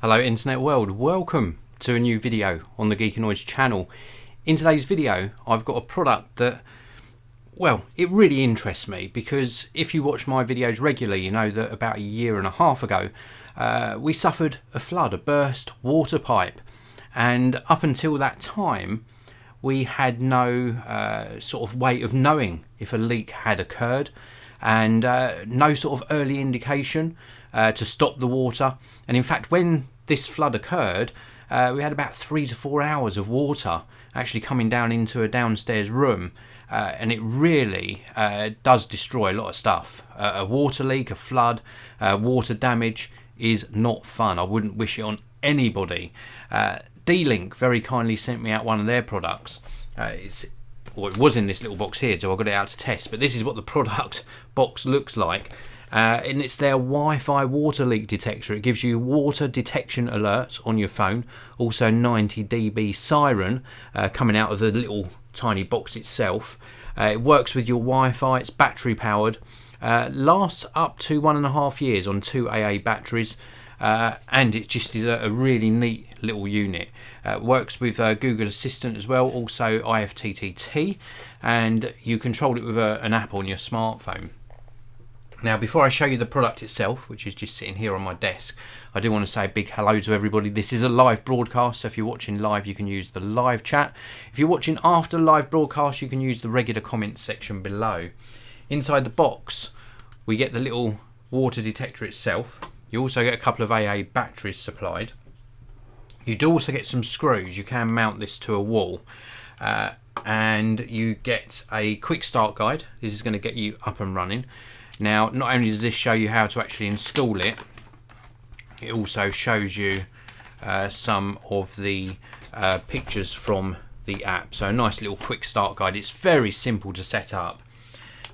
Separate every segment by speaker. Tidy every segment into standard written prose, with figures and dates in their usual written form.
Speaker 1: Hello internet world, welcome to a new video on the Geekanoids channel. In today's video I've got a product that, well, it really interests me because if you watch my videos regularly you know that about a year and a half ago we suffered a flood, a burst water pipe, and up until that time we had no sort of way of knowing if a leak had occurred, and no sort of early indication to stop the water. And in fact, when this flood occurred, we had about 3 to 4 hours of water actually coming down into a downstairs room, and it really does destroy a lot of stuff. A water leak, a flood, water damage is not fun. I wouldn't wish it on anybody. D-Link very kindly sent me out one of their products. It was in this little box here, so I got it out to test, but this is what the product box looks like. And it's their Wi-Fi water leak detector. It gives you water detection alerts on your phone, also 90 dB siren coming out of the little tiny box itself. It works with your Wi-Fi, it's battery powered, lasts up to 1.5 years on 2 AA batteries, and it just is a really neat little unit. Works with Google Assistant as well, also IFTTT, and you control it with an app on your smartphone. Now, before I show you the product itself, which is just sitting here on my desk, I do want to say a big hello to everybody. This is a live broadcast, so if you're watching live you can use the live chat. If you're watching after live broadcast you can use the regular comments section below. Inside the box we get the little water detector itself. You also get a couple of AA batteries supplied. You do also get some screws. You can mount this to a wall, and you get a quick start guide. This is going to get you up and running. Now, not only does this show you how to actually install it, it also shows you some of the pictures from the app. So a nice little quick start guide. It's very simple to set up.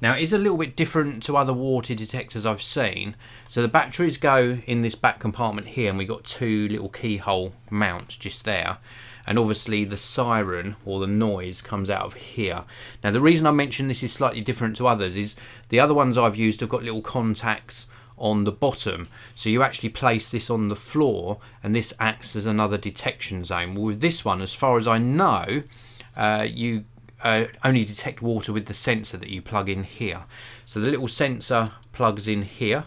Speaker 1: Now, it is a little bit different to other water detectors I've seen. So the batteries go in this back compartment here, and we've got 2 little keyhole mounts just there. And obviously the siren or the noise comes out of here. Now, the reason I mention this is slightly different to others is the other ones I've used have got little contacts on the bottom. So you actually place this on the floor and this acts as another detection zone. Well, with this one, as far as I know, you only detect water with the sensor that you plug in here. So the little sensor plugs in here,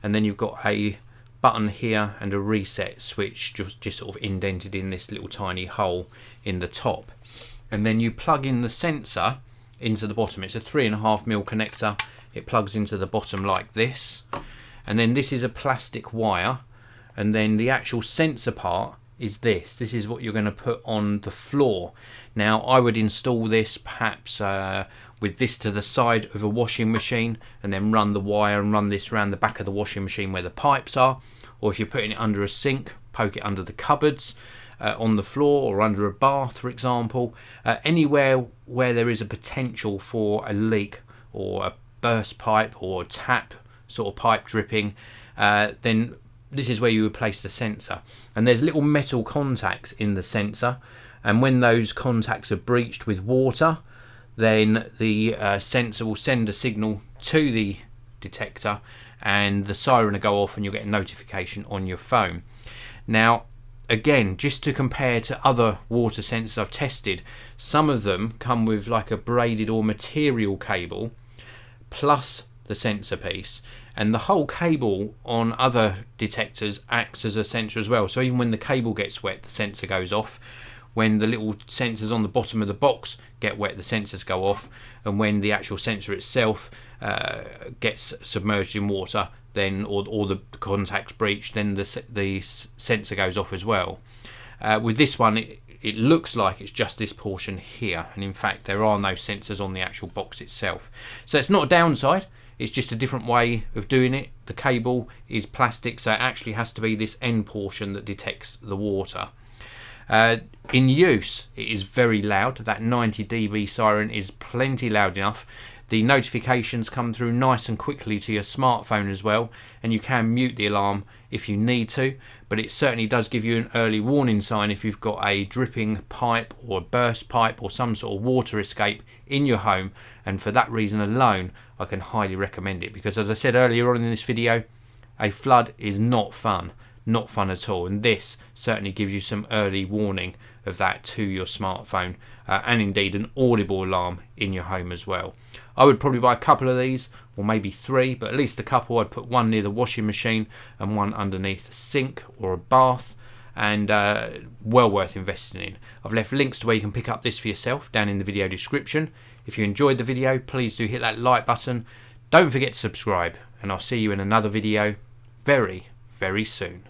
Speaker 1: and then you've got a button here and a reset switch just sort of indented in this little tiny hole in the top. And then you plug in the sensor into the bottom. It's a 3.5mm connector. It plugs into the bottom like this. And then this is a plastic wire. And then the actual sensor part is this. This is what you're going to put on the floor. Now, I would install this perhaps with this to the side of a washing machine, and then run the wire and run this around the back of the washing machine where the pipes are. Or if you're putting it under a sink, poke it under the cupboards, on the floor, or under a bath, for example. Anywhere where there is a potential for a leak or a burst pipe or a tap sort of pipe dripping, then this is where you would place the sensor. And there's little metal contacts in the sensor, and when those contacts are breached with water, then the sensor will send a signal to the detector and the siren will go off and you'll get a notification on your phone. Now, again, just to compare to other water sensors I've tested, some of them come with like a braided or material cable plus the sensor piece, and the whole cable on other detectors acts as a sensor as well. So even when the cable gets wet, the sensor goes off. When the little sensors on the bottom of the box get wet, the sensors go off. And when the actual sensor itself gets submerged in water, then or the contact's breached, then the sensor goes off as well. With this one, it looks like it's just this portion here, and in fact there are no sensors on the actual box itself. So it's not a downside. It's just a different way of doing it. The cable is plastic, so it actually has to be this end portion that detects the water. In use, it is very loud. That 90 dB siren is plenty loud enough. The notifications come through nice and quickly to your smartphone as well, and you can mute the alarm if you need to, but it certainly does give you an early warning sign if you've got a dripping pipe or a burst pipe or some sort of water escape in your home. And for that reason alone, I can highly recommend it, because as I said earlier on in this video, a flood is not fun. not fun at all. And this certainly gives you some early warning of that to your smartphone, and indeed an audible alarm in your home as well. I would probably buy a couple of these, or maybe 3, but at least a couple. I'd put one near the washing machine and one underneath a sink or a bath, and well worth investing in. I've left links to where you can pick up this for yourself down in the video description. If you enjoyed the video, please do hit that like button. Don't forget to subscribe, and I'll see you in another video very, very soon.